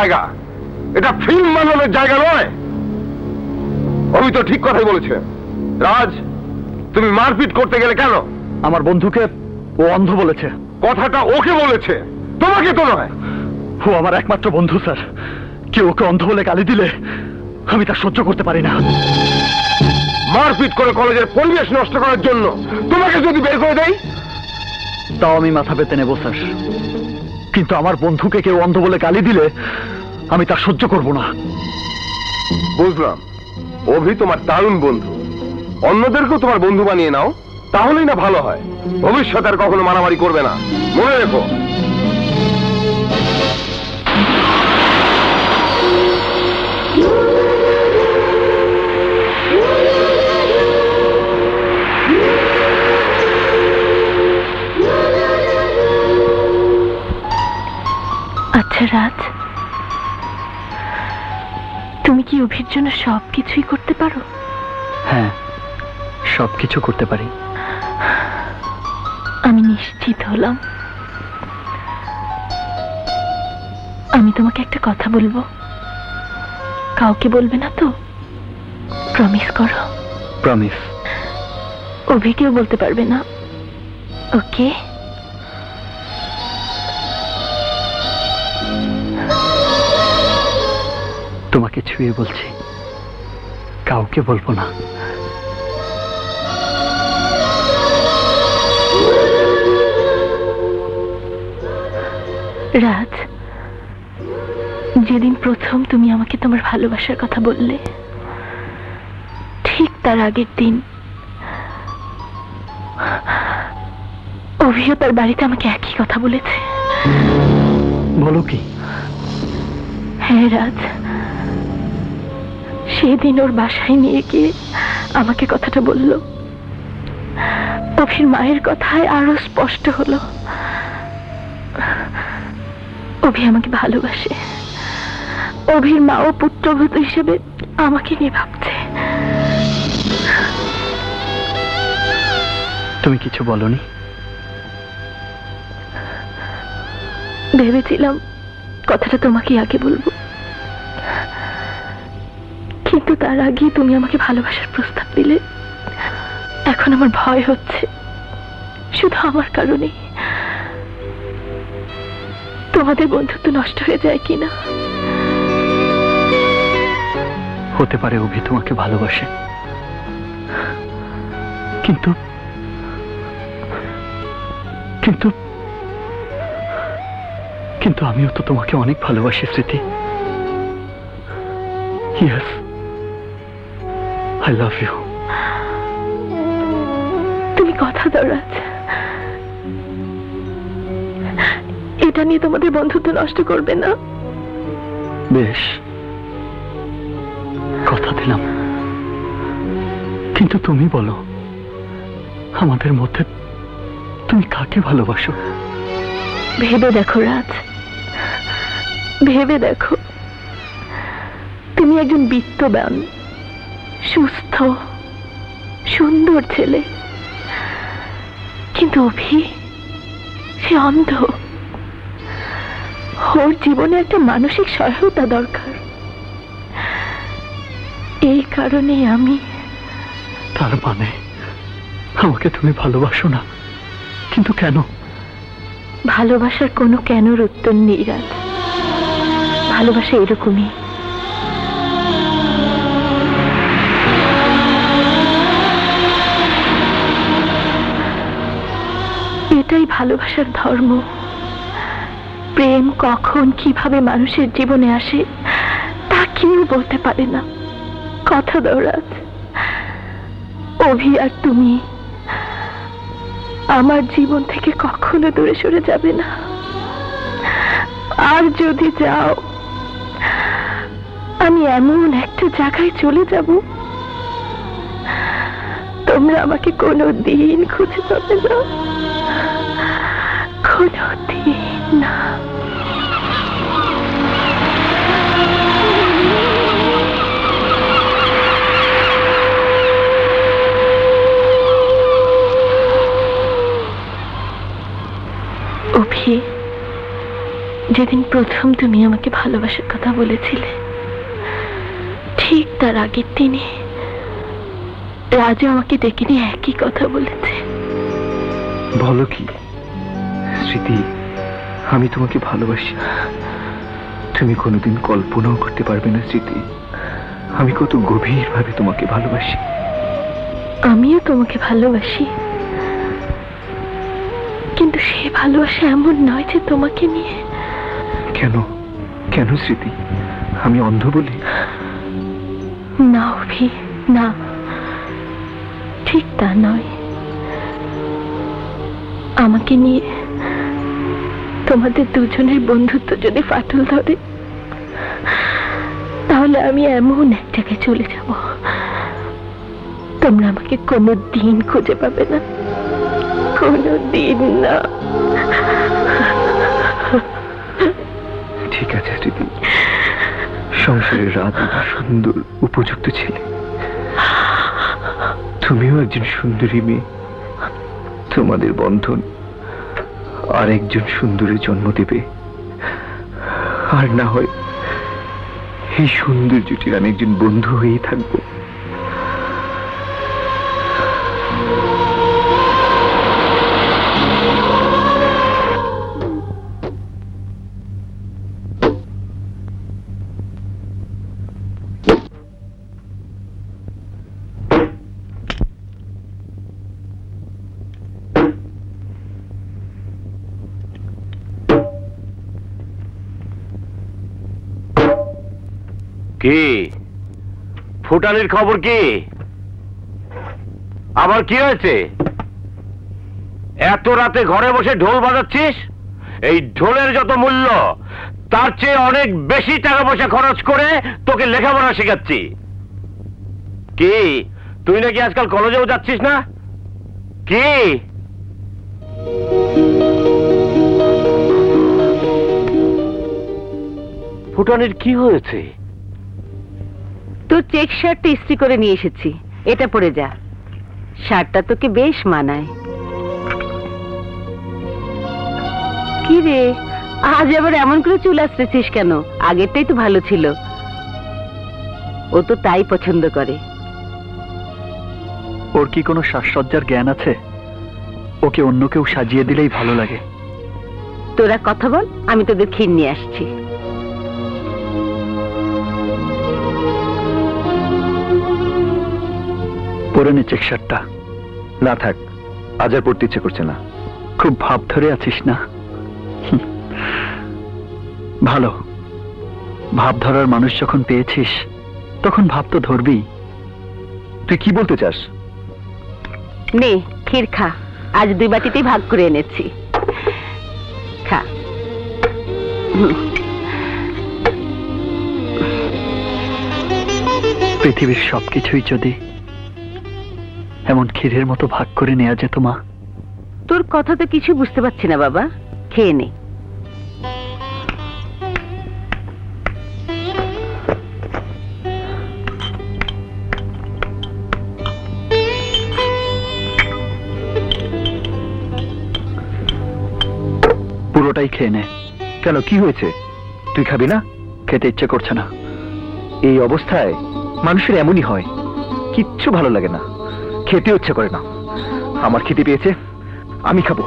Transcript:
জায়গা, এটা ফিল্ম বানানোর জায়গা নয়। অভি তো ঠিক কথাই বলেছে। রাজ, তুমি মারপিট করতে গেলে কেন? আমার বন্ধুকে ও অন্ধ বলেছে। কথাটা ওকে বলেছে, তোমাকে তো নয়। ও আমার একমাত্র বন্ধু স্যার। কেউ ওকে অন্ধ বলে গালি দিলে আমি তা সহ্য করতে পারি না। মারপিট করে কলেজের পরিবেশ নষ্ট করার জন্য তোমাকে যদি বের করে দেই, তাও আমি মাথা পেতে নেব স্যার, কিন্তু আমার বন্ধুকে কেউ অন্ধ বলে গালি দিলে আমি তা সহ্য করব না। বুঝলাম, অভি তোমার দারুণ বন্ধু। অন্যদেরকেও তোমার বন্ধু বানিয়ে নাও, তাহলেই না ভালো হয়। ভবিষ্যতে আর কখনো মারামারি করবে না, মনে রেখো। আচ্ছা রাজ, তুমি কি অভির জন্য সবকিছুই করতে পারো? হ্যাঁ, সবকিছু করতে পারি। আমি নিশ্চিত হলাম। আমি তোমাকে একটা কথা বলবো, কাউকে বলবে না তো? প্রমিস করো। প্রমিস। অভিকেও বলতে পারবে না, ওকে? তোমাকে ছুঁয়ে বলছি, কাউকে বলবো না। রাজ, যেদিন প্রথম তুমি আমাকে তোমার ভালোবাসার কথা বললে, ঠিক তার আগের দিন অভিও তার বাড়িতে আমাকে একই কথা বলেছে। বলো কি? হ্যাঁ রাজ, সেদিন ওর বাসায় নিয়ে গিয়ে আমাকে কথাটা বলল। অভির মায়ের কথায় আরো স্পষ্ট হলো, অভি আমাকে ভালোবাসে। অভির মা ও পুত্রবধূ হিসেবে আমাকে নিয়ে ভাবছে। তুমি কিছু বলনি? ভেবেছিলাম কথাটা তোমাকে আগে বলবো, কিন্তু তার আগে তুমি আমাকে ভালোবাসার প্রস্তাব দিলে। এখন আমার ভয় হচ্ছে, শুধু আমার কারণে তোমাদের বন্ধুত্ব নষ্ট হয়ে যায় কিনা। হতে পারে অভি তোমাকে ভালোবাসে, কিন্তু কিন্তু কিন্তু আমিও তো তোমাকে অনেক ভালোবাসি Smriti. Yes, I love you. তুমি কথা দাও রাজ, এটা নিয়ে তোমাদের বন্ধুত্ব নষ্ট করবে না। বেশ, কথা দিলাম। কিন্তু তুমি বলো, আমাদের মধ্যে তুমি কাকে ভালোবাসো? ভেবে দেখো রাজ, ভেবে দেখো। তুমি একজন বিত্তবান, সুস্থ, সুন্দর ছেলে, কিন্তু অভি সে অন্ধ। ওর জীবনে একটা মানসিক সহায়তা দরকার। এই কারণে আমি। তার মানে আমাকে তুমি ভালোবাসো না? কিন্তু কেন? ভালোবাসার কোনো কেনর উত্তর নেই রাজ। ভালোবাসা এরকমই। এটাই ভালোবাসার ধর্ম। প্রেম কখন কিভাবে মানুষের জীবনে আসে তা কেউ বলতে পারে না। কথা দাও রাজ, অভি আর তুমি আমার জীবন থেকে কখনো দূরে সরে যাবে না। আর যদি যাও, আমি এমন একটা জায়গায় চলে যাব, তোমরা আমাকে কোনোদিন খুঁজে পাবে না, কোনোদিন না। অভি, যেদিন প্রথম তুমি আমাকে ভালোবাসার কথা বলেছিলে, ঠিক তার আগের দিনে রাজু আমাকে ডেকে নিয়ে একই কথা বলেছে। বলো কি স্মৃতি, আমি তোমাকে ভালোবাসি। তুমি কোনোদিন কল্পনাও করতে পারবে না স্মৃতি, আমি কত গভীরভাবে তোমাকে ভালোবাসি। আমিও তোমাকে ভালোবাসি, কিন্তু সে ভালোবাসা এমন নয় যে তোমাকে নিয়ে। কেন কেন স্মৃতি, আমি অন্ধ বলি? না অভি, না, ঠিক তা নয়। আমাকে নিয়ে তোমাদের দুজনের বন্ধুত্ব যদি ফাটল ধরে, তাহলে আমি এমন এক জায়গায় চলে যাব, তোমরা আমাকে কোনো দিন খুঁজে পাবে না, কোনো দিন না। ঠিক আছে স্মৃতি, সংসারের রাত সুন্দর উপযুক্ত ছিলে, তুমিও একজন সুন্দরী মেয়ে। তোমাদের বন্ধন আর একজন সুন্দরী জন্ম দেবে, আর না হয় এই সুন্দর জুটির আমি একজন বন্ধু হয়েই থাকবো। কি ফুটানির খবর কি? আবার কি হয়েছে? এত রাতে ঘরে বসে ঢোল বাজাচ্ছিস? এই ঢোলের যত মূল্য, তার চেয়ে অনেক বেশি টাকা পয়সা খরচ করে তোকে লেখাপড়া শেখাচ্ছি। কি তুই নাকি আজকাল কলেজেও যাচ্ছিস না? কি ফুটানির কি হয়েছে? তোর চেক শার্টটা ইস্ত্রি করে নিয়ে এসেছি, এটা পরে যা, শার্টটা তোকে বেশ মানায়। কি রে, আজ আবার এমন করে চুল আসতেছিস কেন? আগেরটাই তো ভালো ছিল। ও তো তাই পছন্দ করে। ওর কি কোনো সাজসজ্জার জ্ঞান আছে? ওকে অন্য কেউ সাজিয়ে দিলেই ভালো লাগে। তোরা কথা বল, আমি তোদের ক্ষীর নিয়ে আসছি। পরে নে চেক শার্টটা। না থাক, আজ আর পড়তে ইচ্ছে করছে না। খুব ভাব ধরে আছিস না? ভালো, ভাব ধরার মানুষ যখন পেয়েছিস, তখন ভাব তো ধরবি। তুই কি বলতে চাস? নে ক্ষীর খা, আজ 2 বাটিতেই ভাগ করে এনেছি, খা। পৃথিবীর সবকিছুই যদি এমন ক্ষীরের মতো ভাগ করে নেওয়া যেত মা। তোর কথা তো কিছু বুঝতে পারছি না বাবা, খেয়ে নে। পুরোটাই খেয়ে নে। কেন, কি হয়েছে? তুই খাবি না? খেতে ইচ্ছে করছে না? এই অবস্থায় মানুষের এমনই হয়, কিচ্ছু ভালো লাগে না, খেতে ইচ্ছে করে না। আমার খেতে পেয়েছে, আমি খাবো।